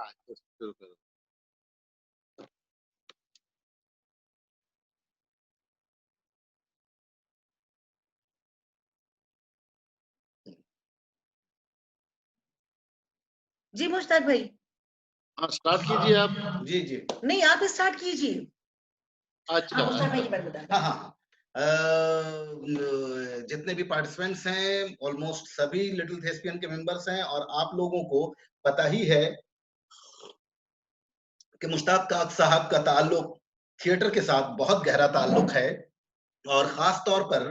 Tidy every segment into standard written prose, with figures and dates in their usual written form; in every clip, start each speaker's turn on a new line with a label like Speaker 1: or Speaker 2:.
Speaker 1: हाँ, तो शुरू करो।
Speaker 2: जी मुश्ताक भाई।
Speaker 1: हाँ, स्टार्ट कीजिए आप।
Speaker 3: जी जी।
Speaker 2: नहीं, आप स्टार्ट कीजिए।
Speaker 1: अच्छा,
Speaker 2: मुश्ताक भाई
Speaker 1: अच्छा।
Speaker 2: की बात बता।
Speaker 3: हाँ हाँ। जितने भी पार्टिसिपेंट्स हैं ऑलमोस्ट सभी लिटिल थेस्पियन के मेंबर्स हैं और आप लोगों को पता ही है कि मुश्ताक काक साहब का ताल्लुक थिएटर के साथ बहुत गहरा ताल्लुक है और खास तौर पर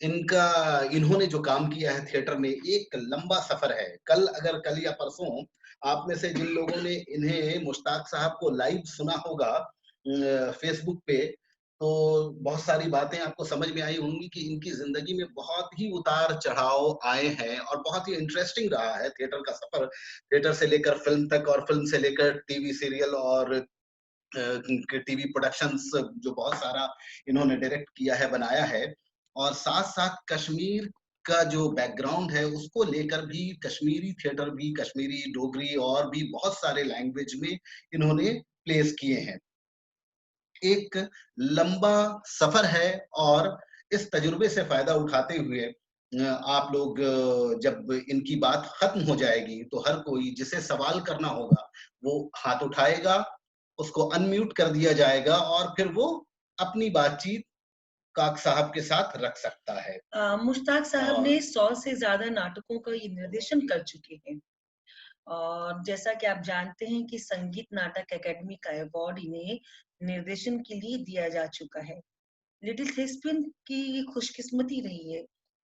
Speaker 3: इन्होंने जो काम किया है थिएटर में एक लंबा सफर है। कल या परसों आप में से जिन लोगों ने इन्हें मुश्ताक साहब को लाइव सुना होगा फेसबुक पे, तो बहुत सारी बातें आपको समझ में आई होंगी कि इनकी जिंदगी में बहुत ही उतार चढ़ाव आए हैं और बहुत ही इंटरेस्टिंग रहा है थिएटर का सफर। थिएटर से लेकर फिल्म तक और फिल्म से लेकर टीवी सीरियल और टीवी प्रोडक्शंस जो बहुत सारा इन्होंने डायरेक्ट किया है, बनाया है। और साथ-साथ कश्मीर का जो बैकग्राउंड है उसको लेकर भी कश्मीरी थिएटर भी, कश्मीरी, डोगरी और भी बहुत सारे लैंग्वेज में इन्होंने प्लेस किए हैं। एक लंबा सफर है और इस तजुर्बे से फ़ायदा उठाते हुए आप लोग जब इनकी बात खत्म हो जाएगी तो हर कोई जिसे सवाल करना होगा वो हाथ उठाएगा, उसको अनम्यूट कर दिया जाएगा और फिर वो अपनी बातचीत काक साहब के साथ रख सकता है।
Speaker 2: मुश्ताक साहब
Speaker 3: और
Speaker 2: ने 100 से ज्यादा नाटकों का ये निर्देशन कर चुके हैं और जैसा कि आप जानते हैं कि संगीत नाटक एकेडमी का अवार्ड इन्हें निर्देशन के लिए दिया जा चुका है। लिटिल थेस्पियन की खुशकिस्मती रही है।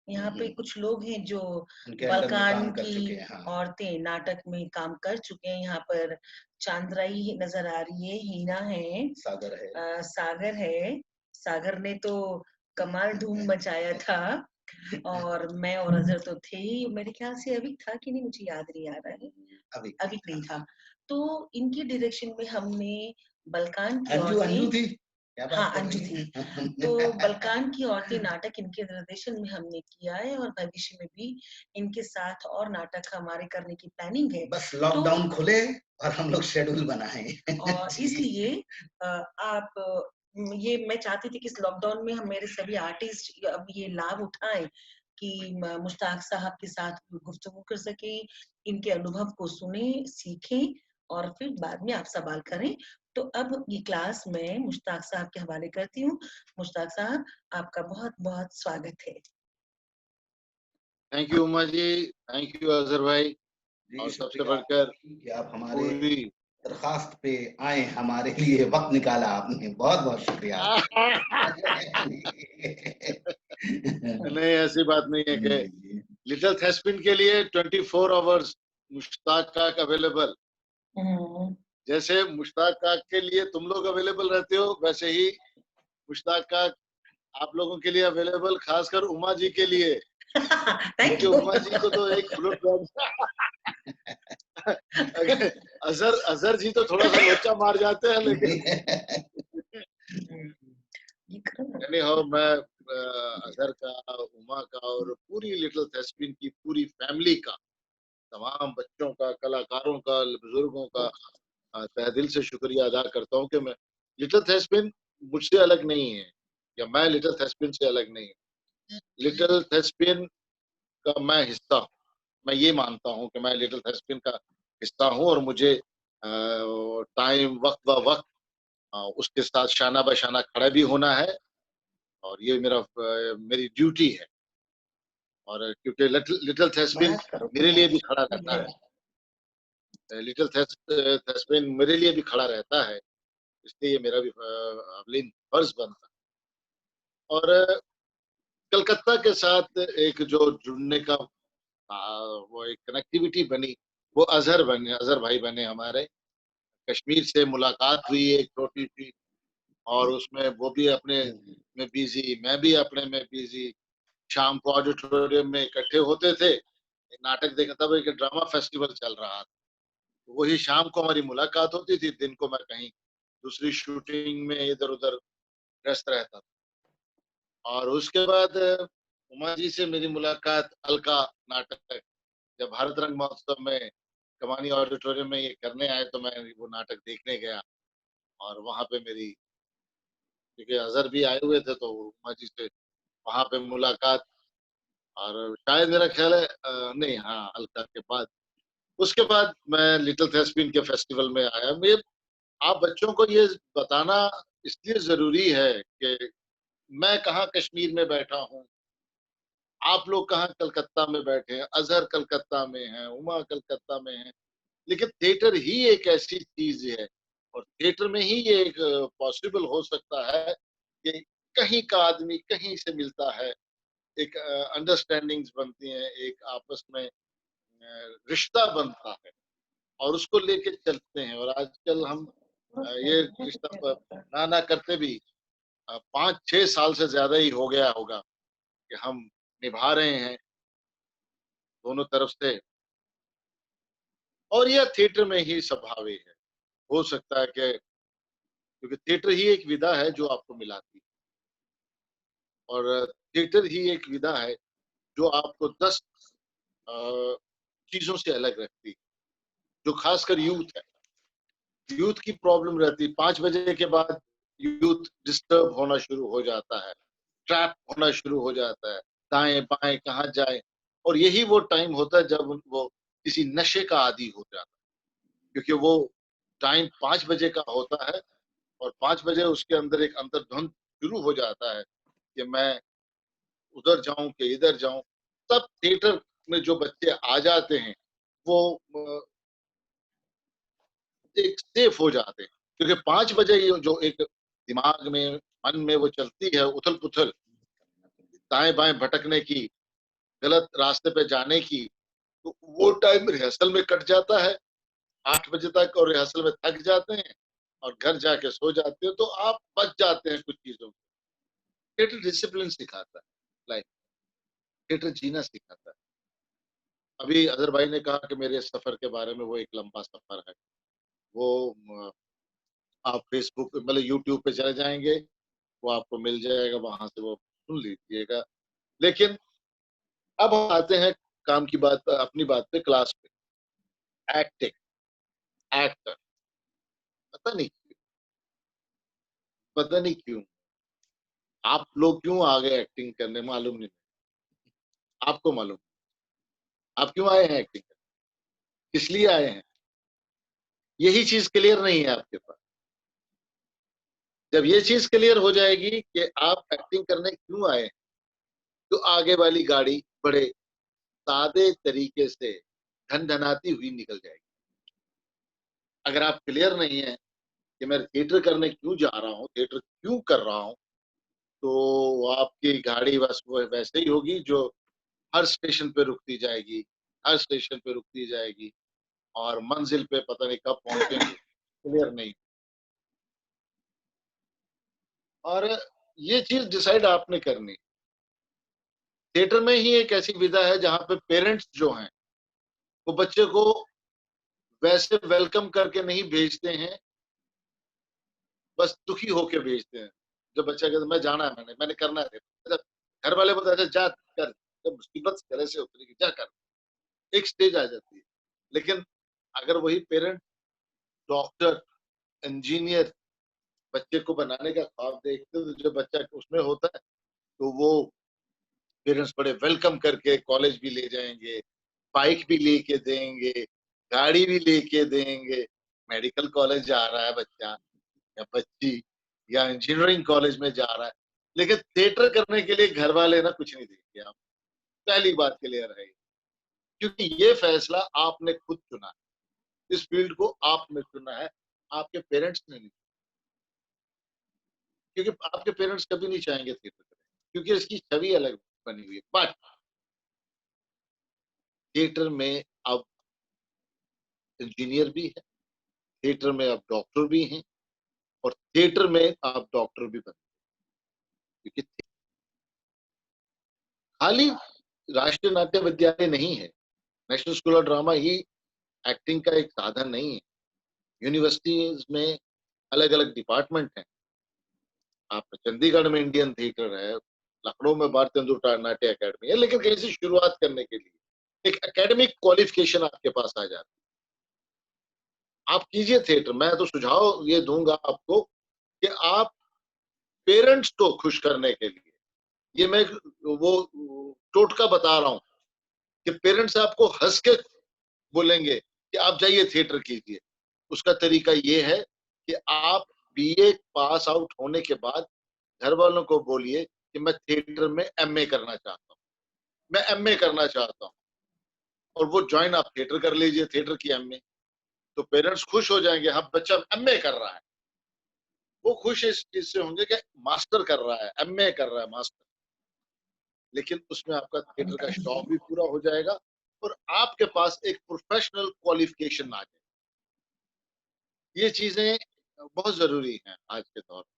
Speaker 2: यहाँ पे कुछ लोग हैं जो
Speaker 3: उनके अंडर में
Speaker 2: बलकान
Speaker 3: काम कर चुके
Speaker 2: की
Speaker 3: हैं। हाँ।
Speaker 2: औरतें नाटक में काम कर चुके हैं। यहाँ पर चांद्राई नजर आ रही है, हीना है,
Speaker 3: सागर है।
Speaker 2: सागर है। सागर ने तो कमाल धूम मचाया था और मैं और अजहर तो थे ही। मेरे ख्याल से अभी था कि नहीं, मुझे याद नहीं आ रहा है। अभी नहीं था। तो इनकी डायरेक्शन में हमने बलकान की
Speaker 3: अंजू थी।
Speaker 2: औरतें,
Speaker 3: क्या
Speaker 2: हाँ
Speaker 3: बात कर
Speaker 2: अंजू
Speaker 3: रही
Speaker 2: थी।
Speaker 3: हैं?
Speaker 2: तो बलकान की औरतें नाटक इनके निर्देशन में हमने किया है और भविष्य में भी इनके साथ और नाटक हमारे करने की प्लानिंग है।
Speaker 3: बस
Speaker 2: तो
Speaker 3: लॉकडाउन खुले और हम लोग शेड्यूल बनाएं।
Speaker 2: और
Speaker 3: जी।
Speaker 2: इसलिए आप ये मैं चाहती थी कि इस लॉकडाउन में हम मेरे सभी आर्टिस्ट अब ये लाभ उठाएं कि मुश्ताक साहब के साथ गुफ्तगू कर सके, इनके अनुभव को सुने, सीखें और फिर बाद में आप सवाल करें। तो अब ये क्लास मैं मुश्ताक साहब के हवाले करती हूँ। मुश्ताक साहब, आपका बहुत बहुत स्वागत है।
Speaker 1: Thank you Uma ji, thank you Azhar भाई।
Speaker 3: जी
Speaker 1: और सबसे
Speaker 3: शुक्रिया
Speaker 1: बढ़कर
Speaker 3: कि आप हमारे
Speaker 1: पूरी
Speaker 3: दरखास्त पे आए, हमारे लिए वक्त निकाला आपने, बहुत बहुत शुक्रिया आपका।
Speaker 1: नहीं, ऐसी बात नहीं है कि
Speaker 3: जी।
Speaker 1: लिटिल थेस्पिन के लिए 24 आवर्स मुश्ताक काक अवेलेबल। जैसे मुश्ताक काक के लिए तुम लोग अवेलेबल रहते हो, वैसे ही मुश्ताक काक आप लोगों के लिए अवेलेबल, खासकर उमा जी के लिए।
Speaker 2: थैंक
Speaker 1: क्योंकि
Speaker 2: यू।
Speaker 1: उमा जी को तो एक बुलेट अजहर जी तो थोड़ा सा लोचा मार जाते हैं, लेकिन यानी हो मैं अजहर का, उमा का और पूरी लिटिल थेस्पिन की पूरी फैमिली का, तमाम बच्चों का, कलाकारों का, बुजुर्गों का तहे दिल से शुक्रिया अदा करता हूँ कि मैं लिटिल थेस्पिन मुझसे अलग नहीं है या मैं लिटिल थेस्पिन से अलग नहीं हूँ। लिटिल थेस्पिन का मैं हिस्सा हूँ। मैं ये मानता हूँ कि मैं लिटिल थेस्पिन का हिस्सा हूँ और मुझे टाइम वक्त ब वक्त उसके साथ शाना बशाना खड़ा भी होना है और ये मेरी ड्यूटी है। और क्योंकि लिटिल थेस्पिन मेरे लिए भी खड़ा रहता है, लिटिल थेस्पिन मेरे लिए भी खड़ा रहता है, इसलिए ये मेरा भी अवलीन फर्ज बनता है। और कलकत्ता के साथ एक जो जुड़ने का वो एक कनेक्टिविटी बनी, वो अजहर भाई बने हमारे। कश्मीर से मुलाकात हुई एक छोटी सी, और उसमें वो भी अपने में बिजी, मैं भी अपने में बिजी। शाम को ऑडिटोरियम में इकट्ठे होते थे, नाटक देखा, तब एक ड्रामा फेस्टिवल चल रहा था। तो वही शाम को हमारी मुलाकात होती थी, दिन को मैं कहीं दूसरी शूटिंग में इधर उधर व्यस्त रहता था। और उसके बाद उमा जी से मेरी मुलाकात अलका नाटक, जब भारत रंग महोत्सव में कमानी ऑडिटोरियम में ये करने आए तो मैं वो नाटक देखने गया और वहाँ पे मेरी, क्योंकि अजहर भी आए हुए थे तो उमा जी से वहाँ पे मुलाकात, और शायद मेरा ख्याल है नहीं, हाँ, अलका के बाद, उसके बाद मैं लिटिल थेस्पियन के फेस्टिवल में आया। मैं आप बच्चों को ये बताना इसलिए ज़रूरी है कि मैं कहाँ कश्मीर में बैठा हूँ, आप लोग कहाँ कलकत्ता में बैठे हैं, अज़हर कलकत्ता में है, उमा कलकत्ता में है, लेकिन थिएटर ही एक ऐसी चीज़ है और थिएटर में ही ये एक पॉसिबल हो सकता है कि कहीं का आदमी कहीं से मिलता है, एक अंडरस्टैंडिंग्स बनती हैं, एक आपस में रिश्ता बनता है और उसको लेके चलते हैं। और आजकल हम ये रिश्ता ना ना करते भी 5-6 साल से ज़्यादा ही हो गया होगा कि हम निभा रहे हैं दोनों तरफ से, और यह थिएटर में ही स्वाभाविक है। हो सकता है कि क्योंकि थिएटर ही एक विधा है जो आपको मिलाती है और थिएटर ही एक विधा है जो आपको 10 अ, चीज़ों से अलग रखती है, जो खासकर यूथ है। यूथ की प्रॉब्लम रहती है, 5 बजे के बाद यूथ डिस्टर्ब होना शुरू हो जाता है, ट्रैप होना शुरू हो जाता है, दाएँ-बाएँ कहाँ जाए, और यही वो टाइम होता है जब वो किसी नशे का आदी हो जाता है, क्योंकि वो टाइम 5 बजे का होता है और 5 बजे उसके अंदर एक अंतर्द्वंद शुरू हो जाता है कि मैं उधर जाऊँ कि इधर जाऊँ। तब थिएटर में जो बच्चे आ जाते हैं, वो एक सेफ हो जाते हैं, क्योंकि 5 बजे ये जो एक दिमाग में, मन में वो चलती है उथल-पुथल, दाएँ-बाएँ भटकने की, गलत रास्ते पे जाने की, तो वो टाइम रिहर्सल में कट जाता है, 8 बजे तक, और रिहर्सल में थक जाते हैं और घर जाके सो जाते हो, तो आप बच जाते हैं कुछ चीज़ों से। थिएटर डिसिप्लिन सिखाता है, लाइफ थिएटर जीना सिखाता है। अभी अज़हर भाई ने कहा कि मेरे सफ़र के बारे में, वो एक लंबा सफ़र है। वो आप फ़ेसबुक मतलब यूट्यूब पे चले जाएँगे, वो आपको मिल जाएगा, वहाँ से वो सुन लीजिएगा। लेकिन अब हम आते हैं काम की बात अपनी बात पे, क्लास पे। एक्टिंग, एक्टर, पता नहीं पता नहीं क्यों? आप लोग क्यों आ गए एक्टिंग करने, मालूम नहीं। आपको मालूम, आप क्यों आए हैं एक्टिंग करने? किस लिए आए हैं? यही चीज़ क्लियर नहीं है आपके पास। जब ये चीज़ क्लियर हो जाएगी कि आप एक्टिंग करने क्यों आए हैं, तो आगे वाली गाड़ी बड़े सादे तरीके से धनधनाती हुई निकल जाएगी। अगर आप क्लियर नहीं है कि मैं थिएटर करने क्यों जा रहा हूँ, थिएटर क्यों कर रहा हूँ, तो आपकी गाड़ी बस वो वैसे ही होगी जो हर स्टेशन पे रुकती जाएगी, हर स्टेशन पे रुकती जाएगी और मंज़िल पे पता नहीं कब पहुँचेंगे, क्लियर नहीं। और ये चीज़ डिसाइड आपने करनी है। थिएटर में ही एक ऐसी विधा है जहाँ पे पेरेंट्स जो हैं, वो बच्चे को वैसे वेलकम करके नहीं भेजते हैं, बस दुखी होके भेजते हैं। जब बच्चा कहता है मैं जाना है, मैंने करना है, अच्छा, घर वाले बोलते हैं अच्छा जा कर, जब मुसीबत गले से उतरेगी जा कर, एक स्टेज आ जाती है। लेकिन अगर वही पेरेंट डॉक्टर, इंजीनियर बच्चे को बनाने का ख्वाब देखते, तो जो बच्चा उसमें होता है, तो वो पेरेंट्स बड़े वेलकम करके कॉलेज भी ले जाएँगे, बाइक भी लेके देंगे, गाड़ी भी लेके देंगे। मेडिकल कॉलेज जा रहा है बच्चा या बच्ची, या इंजीनियरिंग कॉलेज में जा रहा है, लेकिन थिएटर करने के लिए घर वाले ना कुछ नहीं देंगे आप, पहली बात क्लियर है ये। क्योंकि ये फैसला आपने खुद चुना है, इस फील्ड को आपने चुना है, आपके पेरेंट्स ने नहीं। क्योंकि आपके पेरेंट्स कभी नहीं चाहेंगे थिएटर करें, क्योंकि इसकी छवि अलग बनी हुई है। बट थिएटर में अब इंजीनियर भी है, थिएटर में अब डॉक्टर भी हैं और थिएटर में आप डॉक्टर भी बन, क्योंकि खाली राष्ट्रीय नाट्य विद्यालय नहीं है, national school of drama he acting का एक साधन नहीं है। यूनिवर्सिटीज़ में अलग-अलग डिपार्टमेंट हैं। आप चंडीगढ़ में इंडियन थिएटर है, लखनऊ में भारतीय नाट्य अकेडमी है, लेकिन कहीं से शुरुआत करने के लिए एक एकेडमिक क्वालिफिकेशन आपके पास आ जाती है। आप कीजिए थिएटर। मैं तो सुझाव ये दूंगा आपको कि आप पेरेंट्स को खुश करने के लिए, ये मैं वो टोटका बता रहा हूँ कि पेरेंट्स आपको हंस के बोलेंगे कि आप जाइए थिएटर कीजिए। उसका तरीका ये है कि आप बीए पास आउट होने के बाद घर वालों को बोलिए कि मैं थिएटर में एमए करना चाहता हूँ, मैं एमए करना चाहता हूँ, और वो ज्वाइन आप थिएटर कर लीजिए, थिएटर की एमए। तो पेरेंट्स खुश हो जाएंगे, हाँ बच्चा एमए कर रहा है। वो खुश इस चीज से होंगे कि मास्टर कर रहा है, एमए कर रहा है, मास्टर। लेकिन उसमें आपका थिएटर का शौक भी पूरा हो जाएगा और आपके पास एक प्रोफेशनल क्वालिफिकेशन आ जाए। ये चीजें बहुत जरूरी हैं आज के दौर में।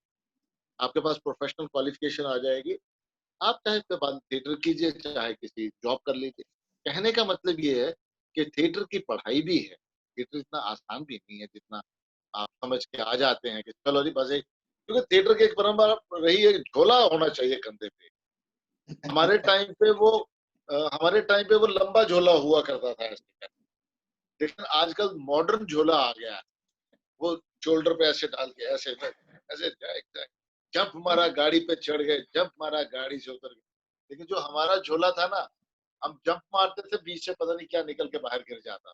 Speaker 1: आपके पास प्रोफेशनल क्वालिफिकेशन आ जाएगी, आप चाहे उसके बाद थिएटर कीजिए, चाहे किसी जॉब कर लीजिए। कहने का मतलब ये है कि थिएटर की पढ़ाई भी है। थिएटर इतना आसान भी नहीं है जितना आप समझ के आ जाते हैं कि चलो जी बस एक, क्योंकि थिएटर की एक परंपरा रही है, झोला होना चाहिए कंधे पे। हमारे टाइम पे वो हमारे टाइम पे वो लंबा झोला हुआ करता था ऐसे करके। लेकिन आजकल मॉडर्न झोला आ गया है। वो शोल्डर पे ऐसे डाल के ऐसे ऐसे जंप मारा, गाड़ी पे चढ़ गए, जंप मारा, गाड़ी से उतर गए। लेकिन जो हमारा झोला था ना, हम जंप मारते थे, बीच से पता नहीं क्या निकल के बाहर गिर जाता।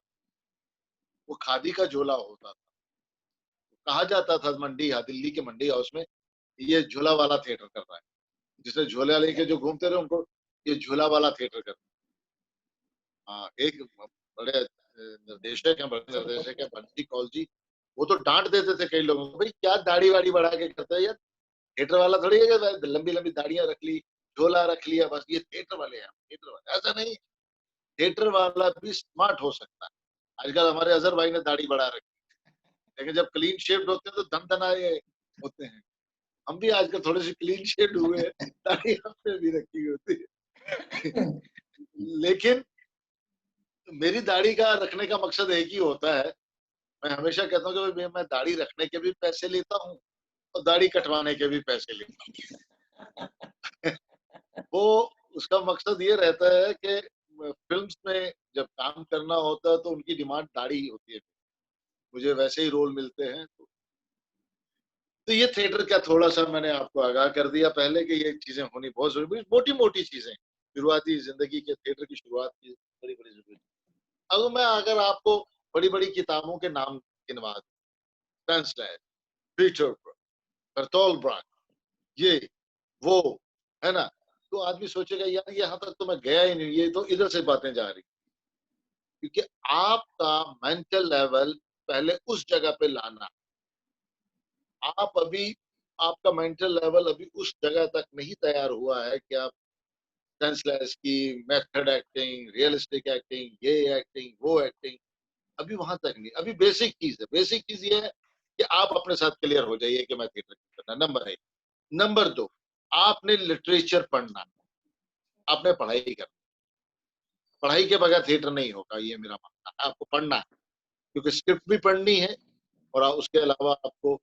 Speaker 1: वो खादी का झोला होता था। कहा जाता था मंडी, दिल्ली के मंडी हाउस में, ये झोला वाला थिएटर कर रहा है। जिसने झोला लेके जो घूमते रहे उनको ये झोला वाला थिएटर कर। हाँ, एक बड़े निर्देशक हैं, बड़े निर्देशक है बंसी कौल जी। वो तो डांट देते थे कई लोगों को, भाई क्या दाढ़ी वाड़ी बढ़ा के करते हैं यार, थिएटर वाला थोड़ी है कि लंबी लंबी दाढ़ियां रख ली, झोला रख लिया, बस ये थिएटर वाले हैं, थिएटर वाले। ऐसा नहीं, थिएटर वाला भी स्मार्ट हो सकता है। आजकल हमारे अजहर भाई ने दाढ़ी बढ़ा रखी, लेकिन जब क्लीन शेव्ड होते हैं तो धन धनाए होते हैं। हम भी आजकल थोड़े से क्लीन शेव्ड हुए हैं, दाढ़ी हमने भी रखी होती है। लेकिन मेरी दाढ़ी का रखने का मकसद एक ही होता है। मैं हमेशा कहता हूँ कि भाई मैं दाढ़ी रखने के भी पैसे लेता हूँ और दाढ़ी कटवाने के भी पैसे लेता हूँ। वो उसका मकसद ये रहता है कि फिल्म्स में जब काम करना होता है तो उनकी डिमांड दाढ़ी ही होती है। मुझे वैसे ही रोल मिलते हैं। तो ये थिएटर का थोड़ा-सा मैंने आपको आगाह कर दिया पहले कि ये चीज़ें होनी बहुत ज़रूरी, मोटी-मोटी चीज़ें। शुरुआती ज़िंदगी के थिएटर की शुरुआत की बड़ी-बड़ी ज़रूरी। अब मैं अगर आपको बड़ी-बड़ी किताबों के नाम गिनवा दूँ, स्पेंसर, पीटरब्रुक, बर्टोल्ड ब्रांट, ये, वो, है ना? तो आदमी सोचेगा यार यहाँ तक तो मैं गया ही नहीं, ये तो इधर से बातें जा रही। क्योंकि आपका मेंटल लेवल पहले उस जगह पे लाना। आप अभी आपका मेंटल लेवल अभी उस जगह तक नहीं तैयार हुआ है कि आप सेंसलेस की मेथड एक्टिंग, रियलिस्टिक एक्टिंग, ये एक्टिंग, वो एक्टिंग, अभी वहां तक नहीं। अभी बेसिक चीज है। बेसिक चीज ये है कि आप अपने साथ क्लियर हो जाइए कि मैं थिएटर करना, नंबर 1। नंबर 2, आपने लिटरेचर पढ़ना, आपने पढ़ाई करना। पढ़ाई के बगैर थिएटर नहीं होगा, ये मेरा मानना है। आपको पढ़ना है, क्योंकि स्क्रिप्ट भी पढ़नी है और उसके अलावा आपको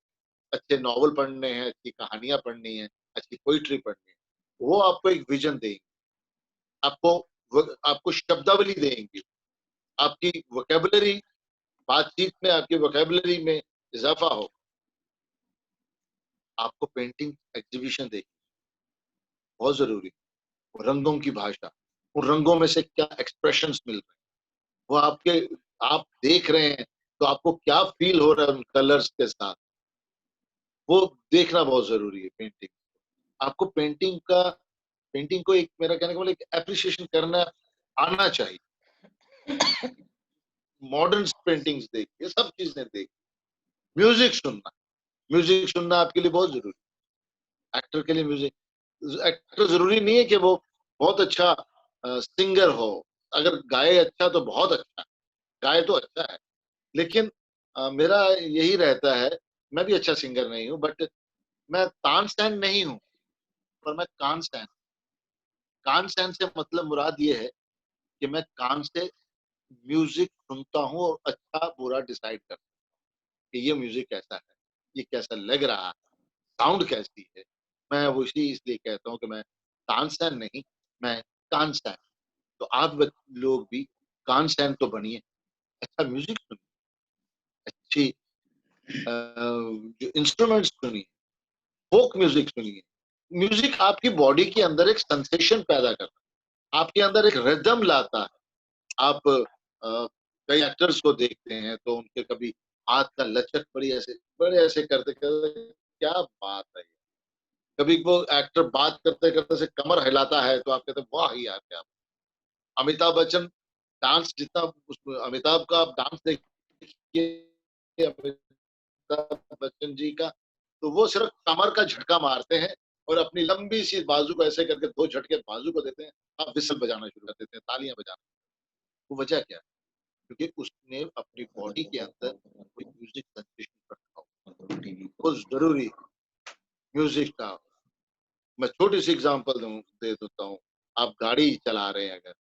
Speaker 1: अच्छे नॉवल पढ़ने हैं, अच्छी कहानियां पढ़नी है, अच्छी पोइट्री पढ़नी है। वो आपको एक विजन देंगे, आपको आपको शब्दावली देंगे, आपकी वोकेबलरी, बातचीत में आपकी वोकेबलरी में इजाफा हो। आपको पेंटिंग एग्जीबिशन देखिए, बहुत जरूरी है। रंगों की भाषा, उन रंगों में से क्या एक्सप्रेशंस मिल रहे हैं, वो आपके, आप देख रहे हैं तो आपको क्या फील हो रहा है उन कलर्स के साथ, वो देखना बहुत जरूरी है। पेंटिंग, आपको पेंटिंग को एक, मेरा कहने का मतलब एक एप्रिसिएशन करना आना चाहिए। मॉडर्न पेंटिंग्स देखिए, सब चीजें देखिए। म्यूजिक सुनना आपके लिए बहुत जरूरी है। एक्टर के लिए म्यूजिक, एक्टर जरूरी नहीं है कि वो बहुत अच्छा सिंगर हो। अगर गाए अच्छा तो बहुत अच्छा, गाए तो अच्छा है। लेकिन मेरा यही रहता है, मैं भी अच्छा सिंगर नहीं हूँ, बट मैं तानसेन नहीं हूँ, पर मैं कानसेन। कानसेन से मतलब मुराद ये है कि मैं कान से म्यूजिक सुनता हूँ और अच्छा बुरा डिसाइड करता हूँ कि ये म्यूजिक कैसा है, ये कैसा लग रहा है, साउंड कैसी है। मैं वो इसी इसलिए कहता हूँ कि मैं तानसेन नहीं, मैं कानसेन। तो आप लोग भी कानसेन तो बनिए, अच्छा म्यूजिक सुनिए, अच्छी जो इंस्ट्रूमेंट्स सुनिए, फोक म्यूजिक सुनिए। म्यूजिक आपकी बॉडी के अंदर एक सेंसेशन पैदा करता है, आपके अंदर एक रिदम लाता है। आप कई एक्टर्स को देखते हैं तो उनके कभी हाथ का लचक बड़े ऐसे करते करते, क्या बात है। कभी वो एक्टर बात करते करते से कमर हिलाता है तो आप कहते हैं वाह यार क्या। अमिताभ बच्चन डांस जितना अमिताभ का आप डांस देखिए, अमिताभ बच्चन जी का, तो वो सिर्फ कमर का झटका मारते हैं और अपनी लंबी सी बाजू को ऐसे करके 2 झटके बाजू को देते हैं, आप व्हिसल बजाना शुरू कर देते हैं, तालियां बजाना। वो वजह क्या है? क्योंकि उसने अपनी बॉडी के अंदर कोई म्यूजिक सेंसेशन रखा हो, वो जरूरी म्यूजिक का। मैं छोटी सी एग्जांपल दे देता हूँ। आप गाड़ी चला रहे हैं, अगर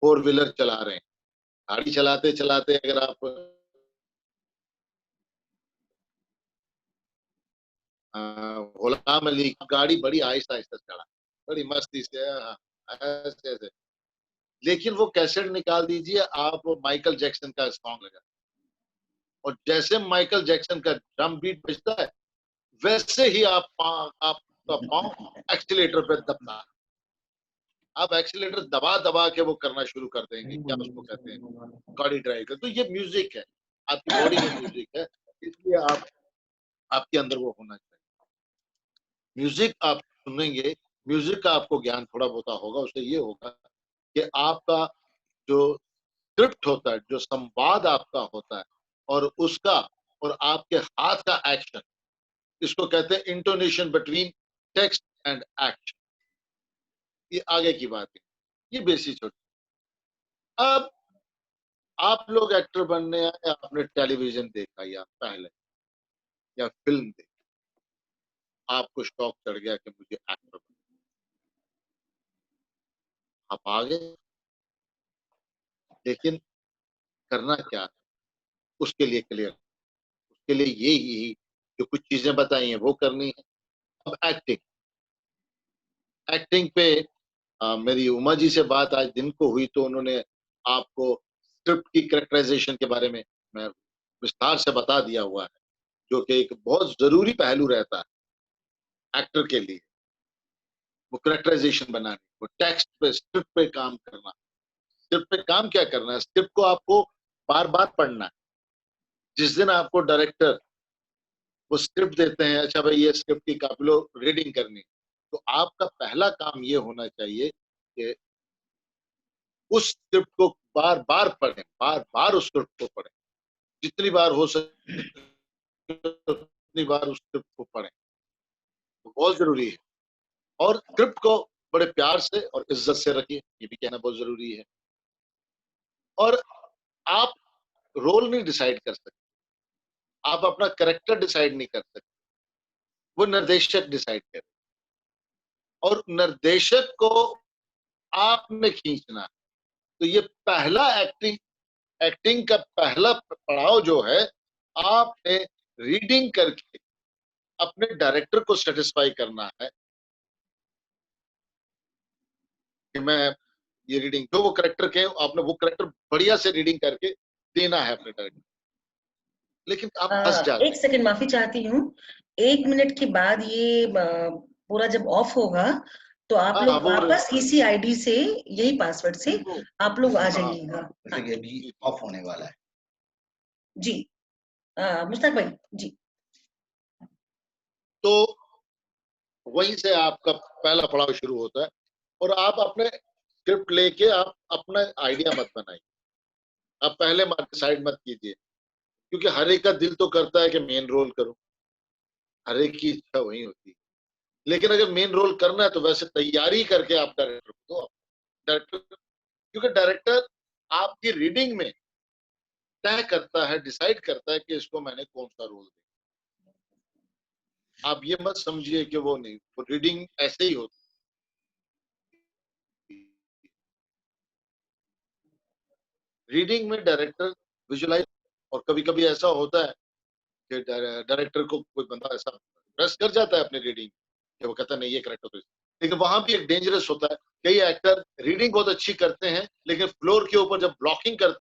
Speaker 1: 4 व्हीलर चला रहे हैं, गाड़ी चलाते चलाते अगर आप गुलाम अली की गाड़ी बड़ी आहिस्ता आहिस्ता चला, बड़ी मस्ती से ऐसे ऐसे, लेकिन वो कैसेट निकाल दीजिए, आप माइकल जैक्सन का सॉन्ग लगा और जैसे माइकल जैक्सन का ड्रम बीट बजता है वैसे ही आपका पाँव एक्सीलेटर पे दबता है। आप एक्सीलेटर दबा दबा के वो करना शुरू कर देंगे, क्या उसको कहते हैं, गाड़ी ड्राइव कर। तो ये म्यूजिक है, आपकी बॉडी में म्यूजिक है, इसलिए आपके अंदर वो होना चाहिए। म्यूजिक आप सुनेंगे, म्यूजिक का आपको ज्ञान थोड़ा बहुत होगा, उससे ये होगा कि आपका जो स्क्रिप्ट होता है, जो संवाद आपका होता है और उसका और आपके हाथ का एक्शन, इसको कहते हैं intonation between text and action. ये आगे की बात है, ये बेसिक होती है। अब आप लोग एक्टर बनने आए, आपने टेलीविजन देखा या पहले या फिल्म देखी, आपको शौक चढ़ गया कि मुझे एक्टर बनना, आप आ गए, लेकिन करना क्या है उसके लिए क्लियर, उसके लिए यही जो कुछ चीजें बताई हैं वो करनी है। अब एक्टिंग, एक्टिंग पे मेरी उमा जी से बात आज दिन को हुई तो उन्होंने आपको स्क्रिप्ट की कैरेक्टराइजेशन के बारे में मैं विस्तार से बता दिया हुआ है, जो कि एक बहुत जरूरी पहलू रहता है एक्टर के लिए। वो कैरेक्टराइजेशन बनानी, वो टेक्स्ट पे स्क्रिप्ट पे काम करना। स्क्रिप्ट पे काम क्या करना है, स्क्रिप्ट को आपको बार बार पढ़ना है। जिस दिन आपको डायरेक्टर वो स्क्रिप्ट देते हैं, अच्छा भाई ये स्क्रिप्ट की कापी लो, रीडिंग करनी, तो आपका पहला काम ये होना चाहिए कि उस स्क्रिप्ट को बार बार पढ़ें, बार बार उस स्क्रिप्ट को पढ़ें, जितनी बार हो सके उतनी बार उस स्क्रिप्ट को पढ़ें, तो बहुत जरूरी है। और स्क्रिप्ट को बड़े प्यार से और इज्जत से रखिए, ये भी कहना बहुत जरूरी है। और आप रोल नहीं डिसाइड कर सकते, आप अपना कैरेक्टर डिसाइड नहीं कर सकते, वो निर्देशक डिसाइड करे और निर्देशक को आपने खींचना है। तो ये पहला एक्टिंग का पहला पड़ाव जो है, आपने रीडिंग करके अपने डायरेक्टर को सेटिस्फाई करना है कि मैं ये रीडिंग जो वो कैरेक्टर के आपने वो कैरेक्टर बढ़िया से रीडिंग करके देना है अपने डायरेक्टर। लेकिन आप फंस जाते
Speaker 2: एक सेकंड माफी चाहती हूँ, 1 मिनट के बाद ये पूरा जब ऑफ होगा तो आप लोग वापस इसी आईडी से, यही पासवर्ड से आप लोग आ जाइएगा।
Speaker 3: जैसे कि अभी ऑफ होने वाला है
Speaker 2: जी मुश्ताक भाई जी।
Speaker 1: तो वहीं से आपका पहला पड़ाव शुरू होता है और आप अपने स्क्रिप्ट लेके आप अपना आइडिया मत बनाइए, आप पहले डिसाइड मत कीजिए, क्योंकि हर एक का दिल तो करता है कि मेन रोल करूं, हर एक की इच्छा वही होती है। लेकिन अगर मेन रोल करना है तो वैसे तैयारी करके आप डायरेक्टर को दो, डायरेक्टर, क्योंकि डायरेक्टर आपकी रीडिंग में तय करता है, डिसाइड करता है कि इसको मैंने कौन सा रोल दिया। आप ये मत समझिए कि वो नहीं, वो रीडिंग ऐसे ही होती है। रीडिंग में डायरेक्टर विजुलाइज, और कभी कभी ऐसा होता है कि डायरेक्टर को कोई बंदा ऐसा प्रेस कर जाता है अपनी रीडिंग कि वो कहता है नहीं ये करेक्ट होता है, लेकिन वहां भी एक डेंजरस होता है। कई एक्टर रीडिंग बहुत अच्छी करते हैं लेकिन फ्लोर के ऊपर जब ब्लॉकिंग करते